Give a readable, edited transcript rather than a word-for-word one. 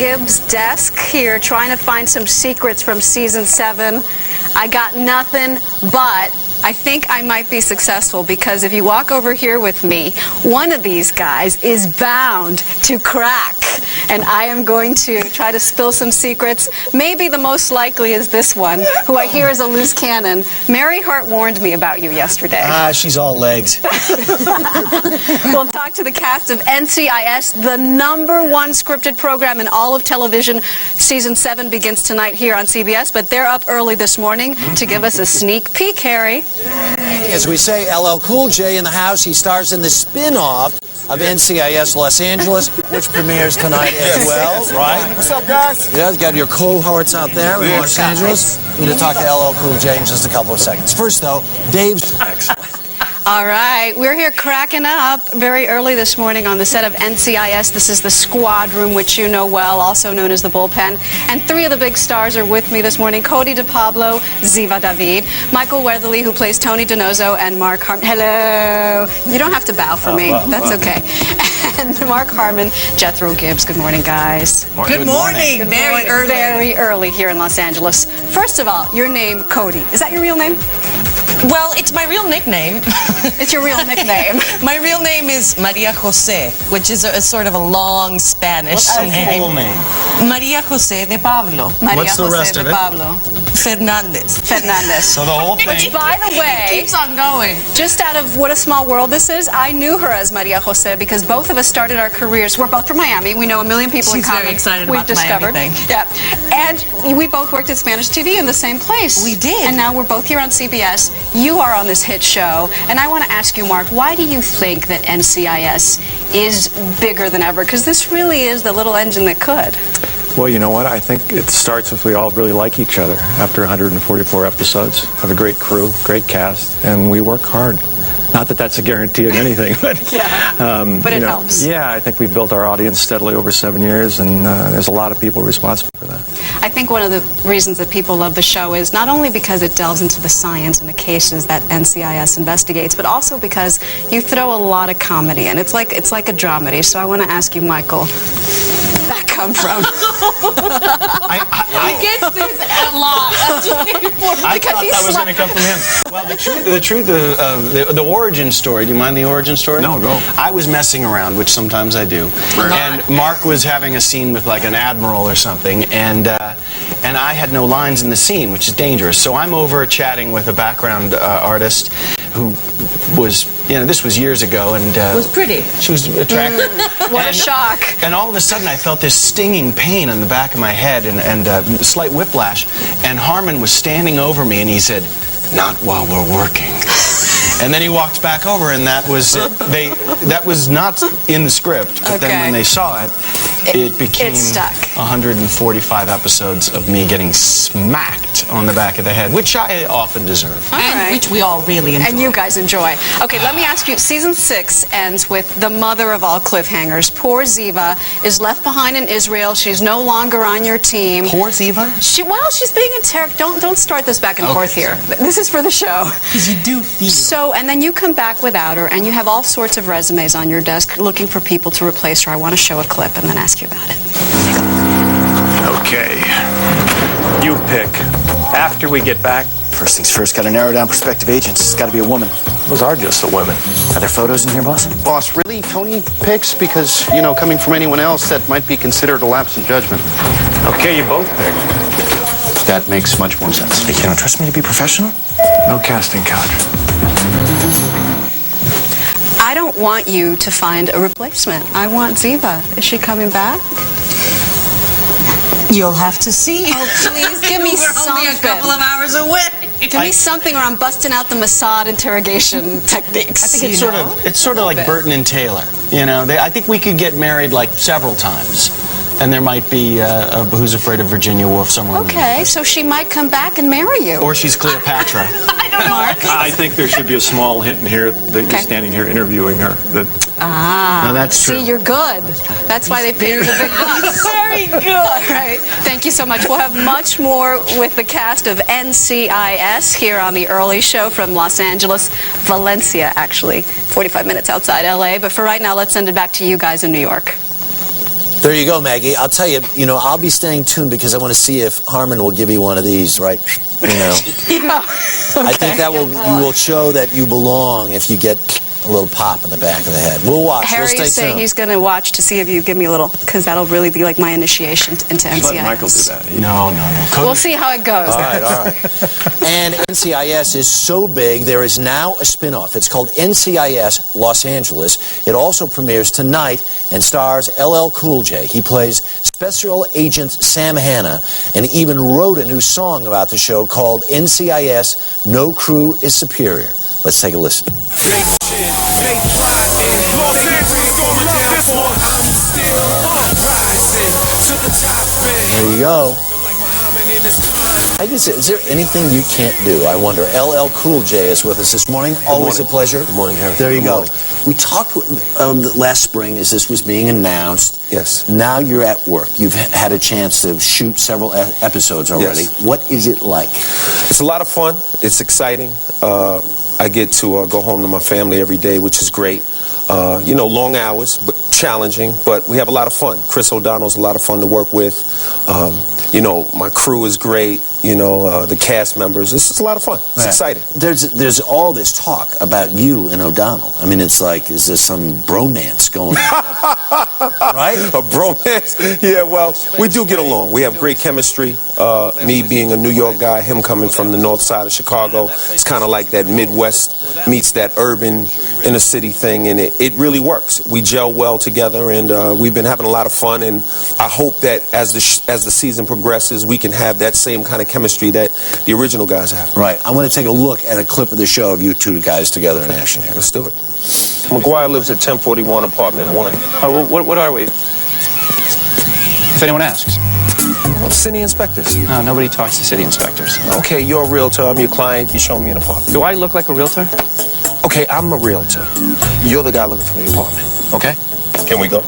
Gibbs' desk here trying to find some secrets from season 7. I got nothing, but I think I might be successful because if you walk over here with me, one of these guys is bound to crack. And I am going to try to spill some secrets. Maybe the most likely is this one, who I hear is a loose cannon. Mary Hart warned me about you yesterday. She's all legs. We'll talk to the cast of NCIS, the #1 scripted program in all of television. Season 7 begins tonight here on CBS, but they're up early this morning to give us a sneak peek, Harry. As we say, LL.Cool.J in the house. He stars in the spin-off of NCIS Los Angeles, which premieres tonight as well, right? What's up, guys? Yeah, you got your cohorts out there in Los Angeles. We're going to talk to LL.Cool.J in just a couple of seconds. First, though, Dave's... All right, we're here cracking up very early this morning on the set of NCIS. This is the squad room, which you know well, also known as the bullpen. And 3 of the big stars are with me this morning. Cote de Pablo, Ziva David, Michael Weatherly, who plays Tony DiNozzo, and Mark Harmon. Hello. You don't have to bow for me. That's okay. And Mark Harmon, Jethro Gibbs. Good morning, guys. Good morning. Very early. Very early here in Los Angeles. First of all, your name, Cote. Is that your real name? Well, it's my real nickname. It's your real nickname. My real name is Maria Jose, which is a sort of a long Spanish name. What's the full name? Maria Jose de Pablo. Maria What's the Jose rest de of it? Pablo. Fernandez. So the whole thing... Which, by the way, It keeps on going. just out of what a small world this is, I knew her as Maria Jose because both of us started our careers. We're both from Miami. We know a million people in She's common. very excited We've about the discovered. Miami thing. Yeah. And we both worked at Spanish TV in the same place. We did. And now we're both here on CBS. You are on this hit show. And I want to ask you, Mark, why do you think that NCIS is bigger than ever? Because this really is the little engine that could. Well, you know what? I think it starts with we all really like each other. After 144 episodes, have a great crew, great cast, and we work hard. Not that that's a guarantee of anything, but But it helps. Yeah, I think we've built our audience steadily over 7 years, and there's a lot of people responsible for that. I think one of the reasons that people love the show is not only because it delves into the science and the cases that NCIS investigates, but also because you throw a lot of comedy in. It's like a dramedy. So I want to ask you, Michael, where'd that come from? I get this a lot. I thought that was going to come from him. Well, the origin story, do you mind the origin story? No, go. I was messing around, which sometimes I do. And Mark was having a scene with like an admiral or something, and I had no lines in the scene, which is dangerous. So I'm over chatting with a background artist who was, this was years ago, and was pretty. She was attractive. What a shock. And all of a sudden I felt this stinging pain on the back of my head and slight whiplash. And Harmon was standing over me and he said, "Not while we're working." And then he walked back over, and that was that was not in the script. But then when they saw it, it became 145 episodes of me getting smacked on the back of the head, which I often deserve. Which we all really enjoy. And you guys enjoy. Okay, let me ask you, season 6 ends with the mother of all cliffhangers. Poor Ziva is left behind in Israel. She's no longer on your team. Poor Ziva? She's being interrogated. Don't start this back and forth here. This is for the show. Because you do feel. So, and then you come back without her, and you have all sorts of resumes on your desk looking for people to replace her. I want to show a clip and then ask you about it. Okay. You pick. After we get back, First things first, got to narrow down prospective agents. It's got to be a woman. those are just the women. Are there photos in here, boss? Boss, really? Tony picks? Because, coming from anyone else, that might be considered a lapse in judgment. Okay, you both pick. That makes much more sense. Hey, you don't trust me to be professional? No casting couch. I don't want you to find a replacement. I want Ziva. Is she coming back? You'll have to see. Oh, please, give me something. We're only a couple of hours away. Give me something, or I'm busting out the Mossad interrogation techniques. I think it's sort of like Burton and Taylor. I think we could get married like several times, and there might be Who's Afraid of Virginia Woolf somewhere. Okay, so she might come back and marry you. Or she's Cleopatra. I don't know. Mark. I think there should be a small hint in here that you're standing here interviewing her. No, that's true. See, you're good. That's why they paid you the big bucks. Very good. All right. Thank you so much. We'll have much more with the cast of NCIS here on the early show from Los Angeles, Valencia, actually, 45 minutes outside LA. But for right now, let's send it back to you guys in New York. There you go, Maggie. I'll tell you, I'll be staying tuned because I want to see if Harmon will give you one of these, right? Yeah. I think that will show that you belong if you get a little pop in the back of the head. We'll watch. Harry We'll is stay saying tuned. he's going to watch to see if you give me a little, because that'll really be like my initiation into NCIS. Let Michael do that. No. We'll see how it goes. All right. And NCIS is so big, there is now a spin-off. It's called NCIS Los Angeles. It also premieres tonight and stars LL.Cool.J. He plays Special Agent Sam Hanna and even wrote a new song about the show called NCIS No Crew is Superior. Let's take a listen. There you go. Is there anything you can't do? I wonder. LL.Cool.J is with us this morning. Always a pleasure. Good morning, Harry. There you Good go. morning. We talked last spring as this was being announced. Yes. Now you're at work. You've had a chance to shoot several episodes already. Yes. What is it like? It's a lot of fun. It's exciting. I get to go home to my family every day, which is great. Long hours, but challenging, but we have a lot of fun. Chris O'Donnell's a lot of fun to work with. My crew is great. The cast members. It's a lot of fun. It's exciting. There's all this talk about you and O'Donnell. I mean, it's like, is there some bromance going on? Right? A bromance? Yeah, well, we do get along. We have great chemistry. Me being a New York guy, him coming from the north side of Chicago. It's kind of like that Midwest meets that urban inner city thing, and it really works. We gel well together, and we've been having a lot of fun, and I hope that as the season progresses, we can have that same kind of chemistry that the original guys have. Right. I want to take a look at a clip of the show of you two guys together in action here. Let's do it. McGuire lives at 1041 apartment 1. Oh, what are we? If anyone asks. City inspectors. No, nobody talks to city inspectors. Okay, you're a realtor. I'm your client. You show me an apartment. Do I look like a realtor? Okay, I'm a realtor. You're the guy looking for the apartment. Okay? Can we go?